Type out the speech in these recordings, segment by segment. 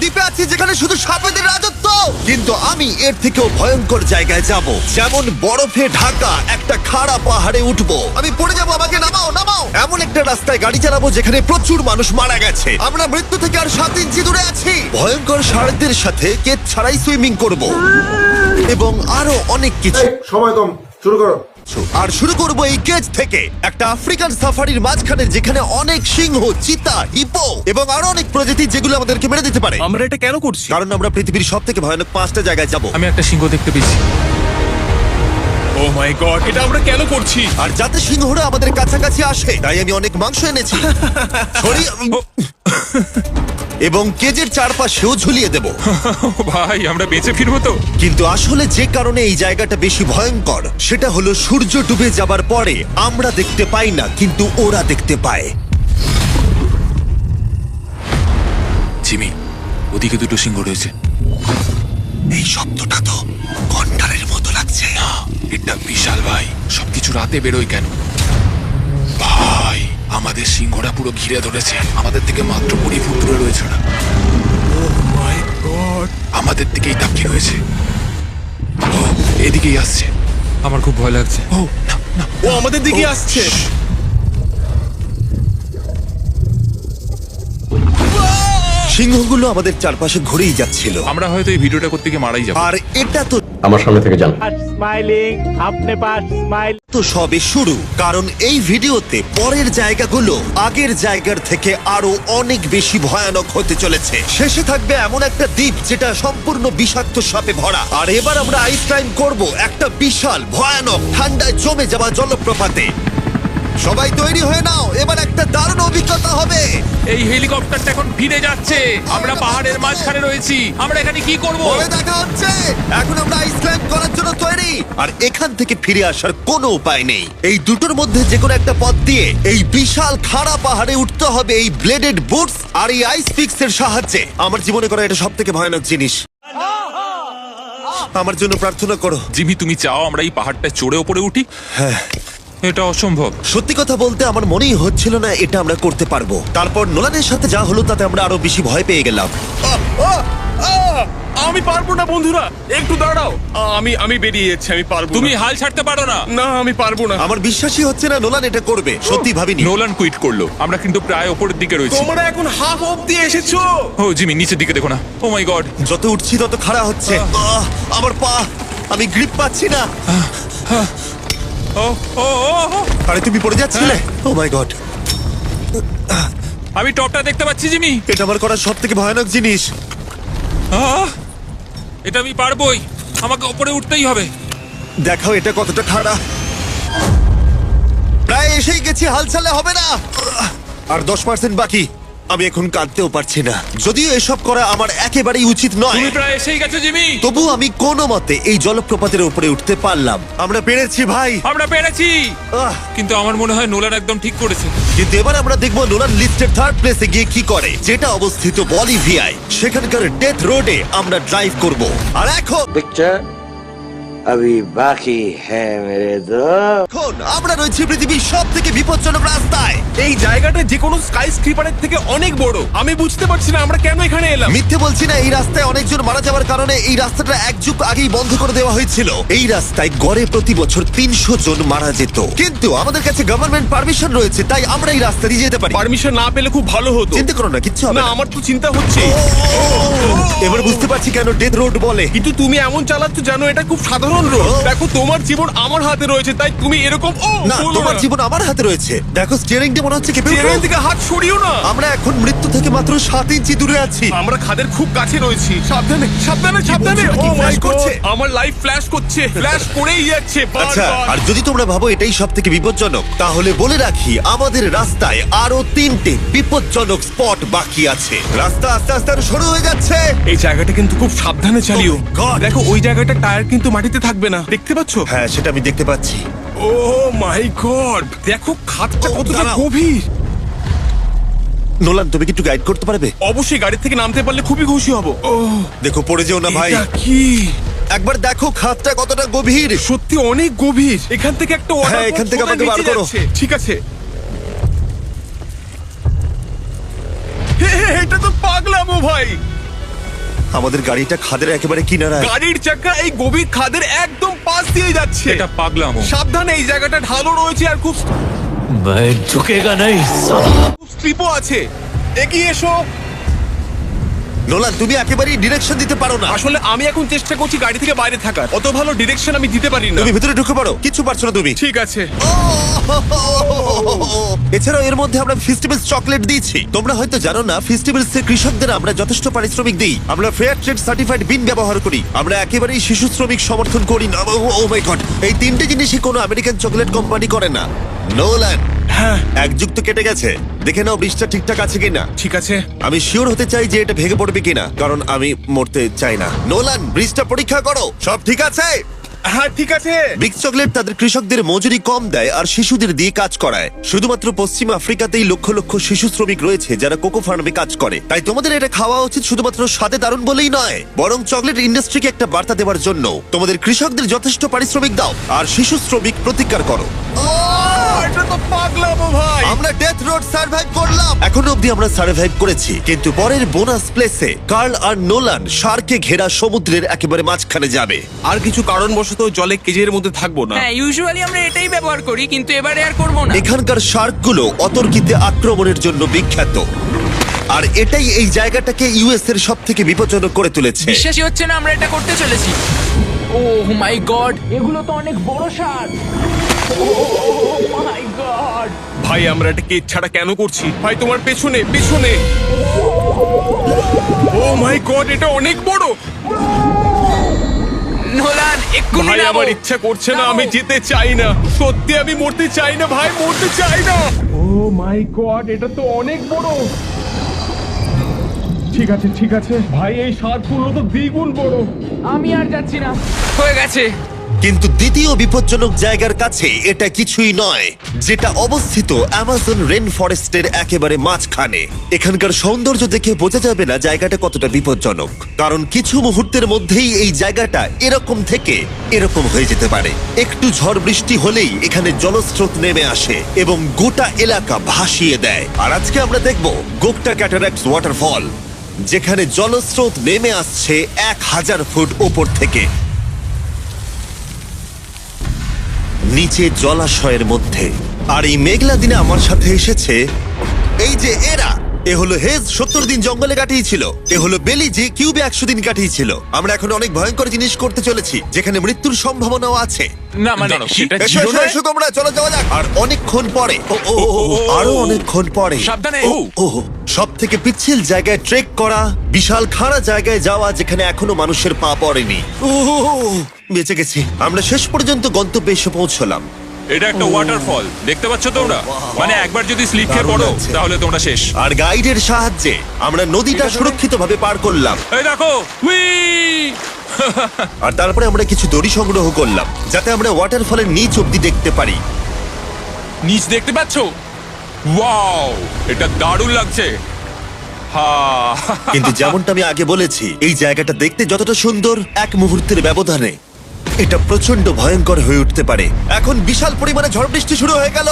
দ্বীপে আছি যেখানে শুধু সাপেদের রাজত্ব, কিন্তু আমি এর থেকেও ভয়ঙ্কর জায়গায় যাব, যেমন বরফে ঢাকা একটা খাড়া পাহাড়ে উঠবো। আমি পড়ে যাবো, আমাকে নামাও নামাও। এমন একটা রাস্তায় গাড়ি চালাবো যেখানে প্রচুর মানুষ মারা গেছে। আমরা মৃত্যু থেকে আর 7 ইঞ্চি দূরে আছি। ভয়ঙ্কর শার্কদের সাথে কেচ ছাড়াই সুইমিং করব এবং আরো অনেক কিছু। সময় কম, শুরু করো। আর শুরু করবো এই কেজ থেকে, একটা আফ্রিকান সাফারির মাঝখানে যেখানে অনেক সিংহ, চিতা, হিপো এবং আরো অনেক প্রজাতি যেগুলো আমাদেরকে মেরে দিতে পারে। আমরা এটা কেন করছি? কারণ আমরা পৃথিবীর সব থেকে ভয়ানক 5টা জায়গায় যাব। আমি একটা সিংহ দেখতে পেয়েছি। ও মাই গড, এটা আমরা কেন করছি? আর যাতে সিংহরা আমাদের কাছাকাছি আসে তাই আমি অনেক মাংস এনেছি। এবং কেজের চারপাশেও ঝুলিয়ে দেব। ভাই আমরা বেঁচে ফিরবো তো? কিন্তু আসলে যে কারণে এই জায়গাটা বেশি ভয়ঙ্কর সেটা হলো সূর্য ডুবে যাবার পরে আমরা দেখতে পাই না, কিন্তু ওরা দেখতে পায়। জিমি, ওদিকে দুটো সিংহ রয়েছে। এই শব্দটা তো কণ্ঠারের মতো লাগছে। না, এটা বিশাল ভাই। সবকিছু রাতে বেরোয় কেন? ভাই, আমাদের সিংহরা পুরো ঘিরে ধরেছে। আমাদের থেকে মাত্র 20 ফুট দূরে রয়েছে ওরা। মাই গড, আমাদের দিকেই তাকিয়ে রয়েছে। ও, এদিকেই আসছে। আমার খুব ভয় লাগছে। ও না না, ও আমাদের দিকে আসছে। সিংহগুলো আমাদের চারপাশে ঘুরেই যাচ্ছিল। আমরা হয়তো এই ভিডিওটা করতে গিয়ে মারাই যাবো। আর এটা তো আমার সামনে থেকে যান। स्माइलिंग अपने पास स्माइल সবে শুরু, কারণ এই ভিডিওতে পরের জায়গাগুলো আগের জায়গার থেকে আরো অনেক বেশি ভয়ানক হতে চলেছে। শেষে থাকবে এমন একটা দ্বীপ যেটা সম্পূর্ণ বিষাক্ত সাপে ভরা। আর এবার আমরা আইস ক্লাইম্ব করব একটা বিশাল ভয়ানক ঠান্ডায় জমে যাওয়া জলপ্রপাতে। সবাই তৈরি হয়ে নাও, এবার একটা দারুণ অভিজ্ঞতা হবে। এই হেলিকপ্টারটা এখন ফিরে যাচ্ছে। আমরা পাহাড়ের মাঝখানে রয়েছি। আমরা এখানে কি করব? পরে দেখা হচ্ছে। এখন আমরা আইস ক্লাইম্ব করার জন্য তৈরি। আর এখান থেকে ফিরে আসার কোনো উপায় নেই। এই দুটোর মধ্যে যে কোনো একটা পথ দিয়ে এই বিশাল খাড়া পাহাড়ে উঠতে হবে এই ব্লেডেড বুটস আর এই আইস পিক্সের সাহায্যে। আমার জীবনে করা এটা সব থেকে ভয়ানক জিনিস। আমার জন্য প্রার্থনা করো। জিমি, তুমি চাও আমরা এই পাহাড়টা চড়ে ওপরে উঠি? হ্যাঁ, এটা অসম্ভব। সত্যি কথা বলতে আমার মনেই হচ্ছিল না এটা আমরা করতে পারবো। তারপর নোলানের সাথে যা হলো তাতে আমরা আরো বেশি ভয় পেয়ে গেলাম। আমি পারবো না বন্ধুরা, একটু দাঁড়াও। আমি বেরিয়ে যাচ্ছি, আমি পারবো তুমি না। হাল ছাড়তে পারো না। না, আমি পারবো না। আমার বিশ্বাসই হচ্ছে না নোলান এটা করবে। সত্যি ভাবিনি। নোলান কুইট করলো। আমরা কিন্তু প্রায় ওপরের দিকে রয়েছি। তোমরা এখন হাফ অব্দি এসেছো। ও জিমি, নিচের দিকে দেখো না। ও মাই গড। যত উঠছি তত খাড়া হচ্ছে। আমার পা, আমি গ্রিপ পাচ্ছি না। ও ও ও ও। আরে তুমি পড়ে যাচ্ছিলে? ও মাই গড, আমি টপটা দেখতে পাচ্ছি জিমি। এটা আমার করা সব থেকে ভয়ানক জিনিস। আহ! এটা আমি পারবোই। আমাকে ওপরে উঠতেই হবে। দেখাও এটা কতটা খাড়া। প্রায় এসেই গেছি, হাল ছাড়লে হবে না। আর 10% বাকি। আমি এখন কাঁদতেও পারছি না, যদিও এসব করা আমার একেবারেই উচিত নয়। তুমি প্রায় এসেই গেছো জিমি। তবু আমি কোনো মতে এই জলপ্রপাতের উপরে উঠতে পারলাম। আমরা পেরেছি ভাই। আমরা পেরেছি। আহ, কিন্তু আমার মনে হয় নোলান একদম ঠিক করেছে। কিন্তু এবার আমরা দেখবো নোলান লিস্টের 3rd প্লেসে গিয়ে কি করে, যেটা অবস্থিত বলিভিয়ায়। সেখানকার ডেথ রোডে আমরা ড্রাইভ করব। আর এখন पिक्चर अभी बाकी है मेरे दोस्त। এখন আমরা রয়েছি পৃথিবীর সব থেকে বিপজ্জনক রাস্তায়। এই জায়গাটা যে কোনো স্কাই স্ক্রিপারের থেকে অনেক বড়। আমি বুঝতে পারছি না আমরা কেন এখানে এলাম। মিথ্যে বলছি না, এই রাস্তায় অনেকজন মারা যাওয়ার কারণে এই রাস্তাটা 1 যুগ আগেই বন্ধ করে দেওয়া হয়েছিল। এই রাস্তায় গড়ে প্রতি বছর 300 জন মারা যেত, কিন্তু আমাদের কাছে গভর্নমেন্ট পারমিশন রয়েছে, তাই আমরা এই রাস্তা দিয়ে যেতে পারি। পারমিশন না পেলে খুব ভালো হতো। চিন্তা করো না, কিচ্ছু হবে না, না। আমার তো চিন্তা হচ্ছে। এবার বুঝতে পারছি কেন ডেথ রোড বলে। কিন্তু তুমি এমন চালাচ্ছ জানো এটা খুব সাধারণ রোড। দেখো তোমার জীবন আমার হাতে রয়েছে, তাই তুমি এরকম না, তোমার জীবন আমার হাতে রয়েছে। দেখো স্টিয়ারিংটা মনে হচ্ছে কেঁপে ট্রেন উঠলো। থেকে হাত সরিও না। আমরা এখন মৃত্যু থেকে মাত্র 7 ইঞ্চি দূরে আছি। আমরা খাদের খুব কাছে রয়েছি। সাবধানে সাবধানে সাবধানে। বলছো, ও কি মাই flash করছে? গড, আমার লাইফ ফ্ল্যাশ করছে, ফ্ল্যাশ করেই যাচ্ছে আচ্ছা, বারবার। আর যদি তোমরা ভাবো এটাই সব থেকে বিপজ্জনক, তাহলে বলে রাখি আমাদের রাস্তায় আরো 3টে বিপজ্জনক স্পট বাকি আছে। রাস্তা আস্তে আস্তে আরো সরু হয়ে যাচ্ছে। এই জায়গাটা কিন্তু খুব সাবধানে চালিও। Oh my God! দেখো ওই জায়গাটা টায়ার কিন্তু মাটিতে থাকবে না, দেখতে পাচ্ছ? হ্যাঁ, সেটা আমি দেখতে পাচ্ছি। ও মাই গড, দেখো খাদটা Oh, কতটা দাঁড়াও। গভীর। নোলান, তুমি কি একটু গাইড করতে পারবে? অবশ্যই, গাড়ি থেকে নামতে পারলে খুবই খুশি হব। ও দেখো পড়ে যেও না ভাই। এটা কি? একবার দেখো খাদটা কতটা গভীর। সত্যি অনেক গভীর। এখান থেকে একটা হ্যাঁ, ওয়াটার এখান থেকে আমাকে বার করো। ঠিক আছে। হে, হে, এটা তো পাগলামো ভাই। আমাদের গাড়িটা খাদের একেবারে কিনারায়। গাড়ির চাকা এই গভীর খাদের একদম পাশ দিয়ে যাচ্ছে। এটা পাগলামো। সাবধানে, এই জায়গাটা ঢালু রয়েছে আর খুব ঝুঁকেগা নেই স্লিপও আছে। এগিয়ে এসো। নোলান, তুমি একেবারেই ডিরেকশন দিতে পারো না। আসলে আমি এখন চেষ্টা করছি গাড়ি থেকে বাইরে থাকার, অত ভালো ডিরেকশন আমি দিতে পারি না। তুমি ভিতরে ঢুকে পড়ো, কিছু পারছো না তুমি। ঠিক আছে। এছাড়াও এর মধ্যে আমরা ফেস্টিভ্যালস চকলেট দিয়েছি। তোমরা হয়তো জানো না, ফেস্টিভ্যালস এর কৃষকদের আমরা যথেষ্ট পারিশ্রমিক দিই। আমরা ফেয়ার ট্রেড সার্টিফাইড বিন ব্যবহার করি। আমরা একেবারেই শিশু শ্রমিক সমর্থন করি না। ও মাই গড, এই তিনটে জিনিসই কোনো আমেরিকান চকলেট কোম্পানি করে না। নোলান, এক যুগ তো কেটে গেছে, দেখে নাও ব্রিজটা ঠিকঠাক আছে কিনা। ঠিক আছে। আমি শিওর হতে চাই যে এটা ভেঙে পড়বে কিনা, কারণ আমি মরতে চাই না। নোলান, ব্রিজটা পরীক্ষা করো, সব ঠিক আছে? হ্যাঁ ঠিক আছে। বিগ চকলেট তাদের কৃষকদের মজুরি কম দেয় আর শিশুদের দিয়ে কাজ করায়। শুধুমাত্র পশ্চিম আফ্রিকাতেই লক্ষ লক্ষ শিশু শ্রমিক রয়েছে যারা কোকো ফার্মে কাজ করে। তাই তোমাদের এটা খাওয়া উচিত শুধুমাত্র স্বাদে দারুণ বলেই নয়, বরং চকলেট ইন্ডাস্ট্রিকে একটা বার্তা দেওয়ার জন্য। তোমাদের কৃষকদের যথেষ্ট পারিশ্রমিক দাও আর শিশু শ্রমিক প্রতিকার করো। এটা তো পাগলামো ভাই। আমরা ডেথ রোড সার্ভাইভ করলাম। এখনো অবধি আমরা সার্ভাইভ করেছি, কিন্তু পরের বোনাস প্লেসে কার্ল আর নোলান শার্কে ঘেরা সমুদ্রের একেবারে মাঝখানে যাবে। আর কিছু কারণবশত জলে কেজের মধ্যে থাকবো না। হ্যাঁ, ইউজুয়ালি আমরা এটাই ব্যবহার করি, কিন্তু এবারে আর করবো না। এখানকার শার্কগুলো অতর্কিতে আক্রমণের জন্য বিখ্যাত, আর এটাই এই জায়গাটাকে ইউএস এর সব থেকে বিপজ্জনক করে তুলেছে। বিশ্বাসই হচ্ছে না আমরা এটা করতে চলেছি। ও মাই গড, এগুলো তো অনেক বড় শার্ক। ও মাই গড। ভাই আমরা এটা কেজ ছাড়া কেন করছি? ভাই তোমার পেছনে পেছনে। ও মাই গড, এটা অনেক বড়। নোলান, এক্ষুনি ভাই নামো। আমার ইচ্ছা করছে না, নামো। আমি যেতে চাই না। সত্যি আমি মরতে চাই না ভাই, মরতে চাই না। ও মাই গড, এটা তো অনেক বড়। ঠিক আছে ঠিক আছে ভাই, এই শার্কগুলো তো দ্বিগুণ বড়। আমি আর যাচ্ছি না, হয়ে গেছে। কিন্তু দ্বিতীয় বিপজ্জনক জায়গার কাছে এটা কিছুই নয়, যেটা অবস্থিত অ্যামাজন রেন ফরেস্টের একেবারে মাঝখানে। এখানকার সৌন্দর্য দেখে বোঝা যাবে না জায়গাটা কতটা বিপজ্জনক, কারণ কিছু মুহূর্তের মধ্যেই এই জায়গাটা এরকম থেকে এরকম হয়ে যেতে পারে। একটু ঝড় বৃষ্টি হলেই এখানে জলস্রোত নেমে আসে এবং গোটা এলাকা ভাসিয়ে দেয়। আর আজকে আমরা দেখব গোকটা ক্যাটারাক্টস ওয়াটারফল, যেখানে জলস্রোত নেমে আসছে 1000 ফুট ওপর থেকে নিচে জলাশয়ের মধ্যে। আর এই মেঘলা দিনে আমার সাথে এসেছে এই যে এরা। এ হলো হেজ, 70 দিন জঙ্গলে কাটিয়েছিল। এ হলো বেলি, যে কিউবে 100 দিন কাটিয়েছিল। আমরা এখন অনেক ভয়ঙ্কর জিনিস করতে চলেছি, যেখানে মৃত্যুর সম্ভাবনাও আছে। না মানে সেটা এসো ছিল এসো না। এসো তোমরা, চলো যাওয়া যাক। আর অনেকক্ষণ পরে আরো অনেকক্ষণ পরে সাবধানে। সব থেকে পিচ্ছিল জায়গায় ট্রেক করা, বিশাল খাড়া জায়গায় যাওয়া যেখানে এখনো মানুষের পা পড়েনি। বেঁচে গেছি। আমরা শেষ পর্যন্ত গন্তব্যে এসে পৌঁছলাম। এটা একটা ওয়াটারফল, দেখতে পাচ্ছ তোমরা? মানে একবার যদি স্লিপ খেয়ে দারুণ পড়ো লাগছে। তাহলে তোমরা শেষ। আর গাইডের সাহায্যে আমরা নদীটা সুরক্ষিতভাবে পার করলাম। এই দেখো, উই! আর তারপরে আমরা কিছু দড়ি সংগ্রহ করলাম, যাতে আমরা ওয়াটারফলের নিচ অব্দি দেখতে পারি। নিচ দেখতে পাচ্ছ? ওয়াও, এটা দারুণ লাগছে। হা কিন্তু যেমনটা আমি আগে বলেছি, এই জায়গাটা দেখতে যতটা সুন্দর, এক মুহূর্তের ব্যবধানে এটা প্রচন্ড ভয়ঙ্কর হয়ে উঠতে পারে। এখন বিশাল পরিমাণে ঝড় বৃষ্টি শুরু হয়ে গেল।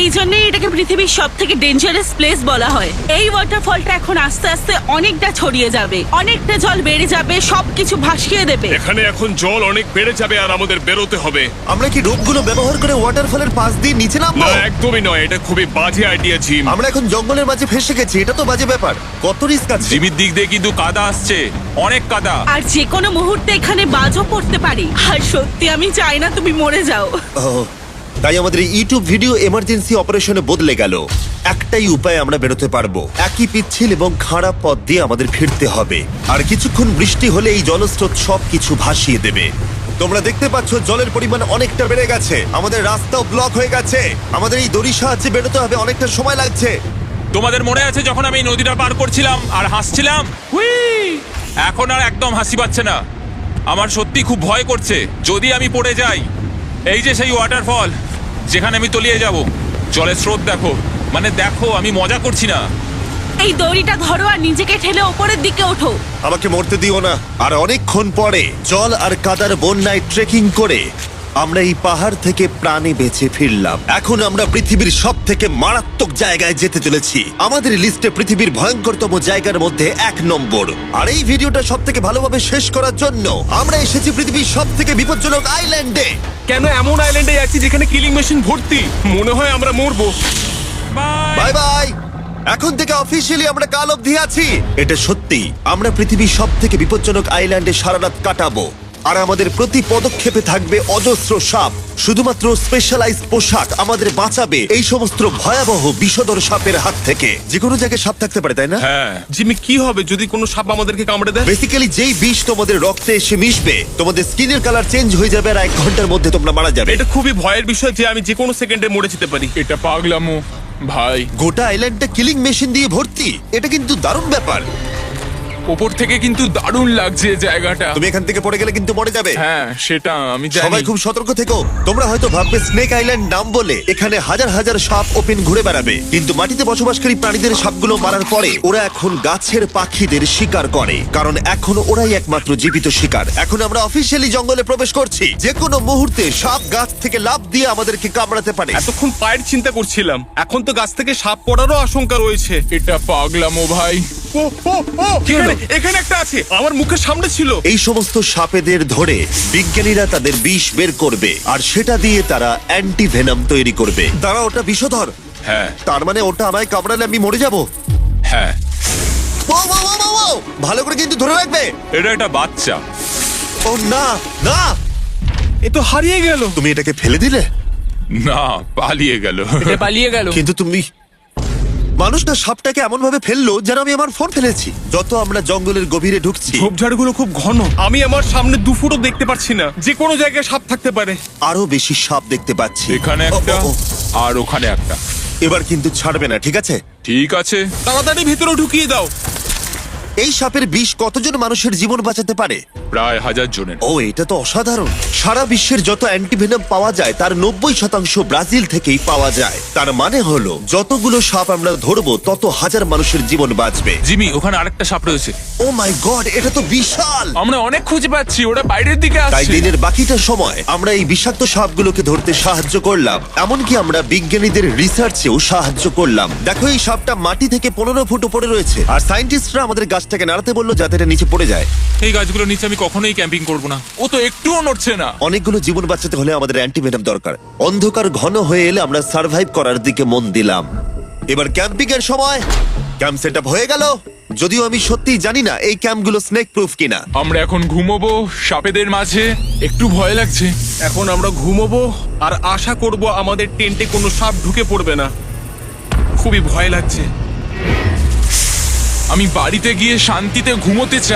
এই জন্যই এটাকে পৃথিবীর সব থেকে ডেঞ্জারাস প্লেস বলা হয়। এই ওয়াটারফলটা এখন আস্তে আস্তে অনেকটা ছড়িয়ে যাবে, অনেকটা জল বেড়ে যাবে, সবকিছু ভাসিয়ে দেবে। এখানে এখন জল অনেক বেড়ে যাবে আর আমাদের বেরোতে হবে। আমরা কি রোপগুলো ব্যবহার করে ওয়াটারফলের পাশ দিয়ে নিচে নামবো? না একদমই নয়, এটা খুবই বাজে আইডিয়া জিম। আমরা এখন জঙ্গলের মাঝে ফেসে গেছি, এটা তো বাজে ব্যাপার। কত রিস্ক আছে। জিমির দিক দিয়ে কিন্তু কাদা আসছে, অনেক কাদা। আর যে কোনো মুহূর্তে এখানে বাজও পড়তে পারি। আর সত্যি আমি চাই না তুমি মরে যাও। তাই আমাদের ইউটিউব ভিডিও এমার্জেন্সি অপারেশনে বদলে গেল। একটাই উপায় আমরা বেরোতে পারবো, একই পিচ্ছিল এবং খাড়া পথ দিয়ে আমাদের ফিরতে হবে। আর কিছুক্ষণ বৃষ্টি হলে এই জলস্রোত সবকিছু ভাসিয়ে দেবে। তোমরা দেখতে পাচ্ছ জলের পরিমাণ অনেকটা বেড়ে গেছে, আমাদের রাস্তাও ব্লক হয়ে গেছে। আমাদের এই দড়ির সাহায্যে বেরোতে হবে, অনেকটা সময় লাগছে। তোমাদের মনে আছে যখন আমি এই নদীটা পার করছিলাম আর হাসছিলাম? হুই! এখন আর একদম হাসি পাচ্ছে না। আমার সত্যি খুব ভয় করছে যদি আমি পড়ে যাই। এই যে সেই ওয়াটারফল যেখানে আমি তলিয়ে যাব। জলের স্রোত দেখো, মানে দেখো, আমি মজা করছি না। এই দড়িটা ধরো আর নিজেকে ঠেলে ওপরের দিকে ওঠো। আমাকে মরতে দিও না। আর অনেকক্ষণ পরে জল আর কাদার বন্যায় ট্রেকিং করে আমরা এই পাহাড় থেকে প্রাণে বেঁচে ফিরলাম। এখন আমরা পৃথিবীর সব থেকে মারাত্মক জায়গায় যেতে চলেছি। আমাদের লিস্টে পৃথিবীর ভয়ঙ্করতম জায়গার মধ্যে 1 নম্বর। আর এই ভিডিওটা সব থেকে ভালোভাবে শেষ করার জন্য আমরা এসেছি পৃথিবীর সব থেকে বিপজ্জনক আইল্যান্ডে। কেন এমন আইল্যান্ডে যাচ্ছি যেখানে কিলিং মেশিন ভর্তি? মনে হয় আমরা মরবো। বাই। Bye bye. এখন থেকে অফিসিয়ালি আমরা কাল অবধি আছি। এটা সত্যি, আমরা পৃথিবীর সব থেকে বিপজ্জনক আইল্যান্ডে সারা রাত কাটাবো। আর আমাদের প্রতি পদক্ষেপে থাকবে অজস্র সাপ। শুধুমাত্র স্পেশালাইজ পোশাক আমাদের বাঁচাবে এই সমস্ত ভয়াবহ বিষধর সাপের হাত থেকে। যে কোনো জায়গায় সাপ থাকতে পারে, তাই না? হ্যাঁ, জিমি, কি হবে যদি কোনো সাপ আমাদেরকে কামড়ে দেয়? বেসিক্যালি যেই বিষ তোমাদের রক্তে এসে মিশবে, তোমাদের স্কিনের কালার চেঞ্জ হয়ে যাবে আর 1 ঘন্টার মধ্যে তোমরা মারা যাবে। এটা খুবই ভয়ের বিষয় যে আমি যে কোনো সেকেন্ডে মরে যেতে পারি। এটা পাগলামো ভাই। গোটা আইল্যান্ডটা কিলিং মেশিন দিয়ে ভর্তি। এটা কিন্তু দারুণ ব্যাপার। ওপর থেকে কিন্তু দারুণ লাগছে জায়গাটা। তুমি এখান থেকে পড়ে গেলে কিন্তু মরে যাবে। হ্যাঁ, সেটা আমি সবাই জানি। খুব সতর্ক থেকো। তোমরা হয়তো ভাববে স্নেক আইল্যান্ড নাম বলে এখানে হাজার হাজার সাপ ওপেন ঘুরে বেড়াবে, কিন্তু মাটিতে বসবাসকারী প্রাণীদের সাপগুলো মারার পরে ওরা এখন গাছের পাখিদের শিকার করে, কারণ এখন ওরাই একমাত্র জীবিত শিকার। এখন আমরা অফিসিয়ালি জঙ্গলে প্রবেশ করছি। যে কোনো মুহূর্তে সাপ গাছ থেকে লাফ দিয়ে আমাদেরকে কামড়াতে পারে। এতক্ষণ পায়ের চিন্তা করছিলাম, এখন তো গাছ থেকে সাপ পড়ারও আশঙ্কা রয়েছে। এটা পাগলামো ভাই। ও ও ও, এখানে একটা আছে, আমার মুখের সামনে ছিল। এই সমস্ত সাপেদের ধরে বিজ্ঞানীরা তাদের বিষ বের করবে, আর সেটা দিয়ে তারা অ্যান্টিভেনাম তৈরি করবে। তারা ওটা বিষধর। হ্যাঁ তার মানে ওটা আমায় কামড়ালে আমি মরে যাবো। হ্যাঁ, ও, ও, ও, ও, ও! ভালো করে কিন্তু ধরে রাখবে। এটা একটা বাচ্চা। ও না না, এ তো হারিয়ে গেল। তুমি এটাকে ফেলে দিলে। না, পালিয়ে গেল। এটা পালিয়ে গেল। কিন্তু তুমি, মানুষটা সাপটাকে এমন ভাবে ফেললো যেন আমি আমার ফোন ফেলেছি। যত আমরা জঙ্গলের গভীরে ঢুকছি, ঝোপঝাড়গুলো খুব ঘন, আমি আমার সামনে 2 ফুটও দেখতে পাচ্ছি না। যে কোনো জায়গায় সাপ থাকতে পারে। আরো বেশি সাপ দেখতে পাচ্ছি। এখানে ও, একটা ও, ও। আর ওখানে একটা। এবার কিন্তু ছাড়বে না, ঠিক আছে? ঠিক আছে। তাড়াতাড়ি ভিতরে ঢুকিয়ে দাও। এই সাপের বিষ কতজন মানুষের জীবন বাঁচাতে পারে? প্রায় 1000 জনের। ও, এটা তো অসাধারণ। সারা বিশ্বের যত অ্যান্টিভেনাম পাওয়া যায় তার 90% ব্রাজিল থেকেই পাওয়া যায়। তার মানে হলো যতগুলো সাপ আমরা ধরবো তত হাজার মানুষের জীবন বাঁচবে। জিমি, ওখানে আরেকটা সাপ রয়েছে। ও মাই গড, এটা তো বিশাল। আমরা অনেক খুঁজে পাচ্ছি, ওরা বাইরের দিকে তাই আসছে। দিনের বাকিটা সময় আমরা এই বিষাক্ত সাপগুলোকে ধরতে সাহায্য করলাম। এমনকি আমরা বিজ্ঞানীদের রিসার্চেও সাহায্য করলাম। দেখো, এই সাপটা মাটি থেকে 15 ফুট উপরে রয়েছে, আর সায়েন্টিস্টরা আমাদের গাছটাকে নাড়াতে বললো যাতে এটা নিচে পড়ে যায়। এই গাছগুলোর নিচে আমি কখনোই ক্যাম্পিং করব না। ও তো একটুও নড়ছে না। অনেকগুলো জীবন বাঁচাতে হলে আমাদের অ্যান্টিভেনাম দরকার। অন্ধকার ঘন হয়ে এলে আমরা সার্ভাইভ করার দিকে মন দিলাম। এবার ক্যাম্পিং এর সময়। ক্যাম্প সেট আপ হয়ে গেল, যদিও আমি সত্যিই জানি না এই ক্যাম্পগুলো স্নেক প্রুফ কিনা। আমরা এখন ঘুমোবো সাপেদের মাঝে। একটু ভয় লাগছে। এখন আমরা ঘুমোবো আর আশা করব আমাদের টেন্টে কোনো সাপ ঢুকে পড়বে না। খুবই ভয় লাগছে। আমি বাড়িতে গিয়ে শান্তিতে ঘুমোতে চাই।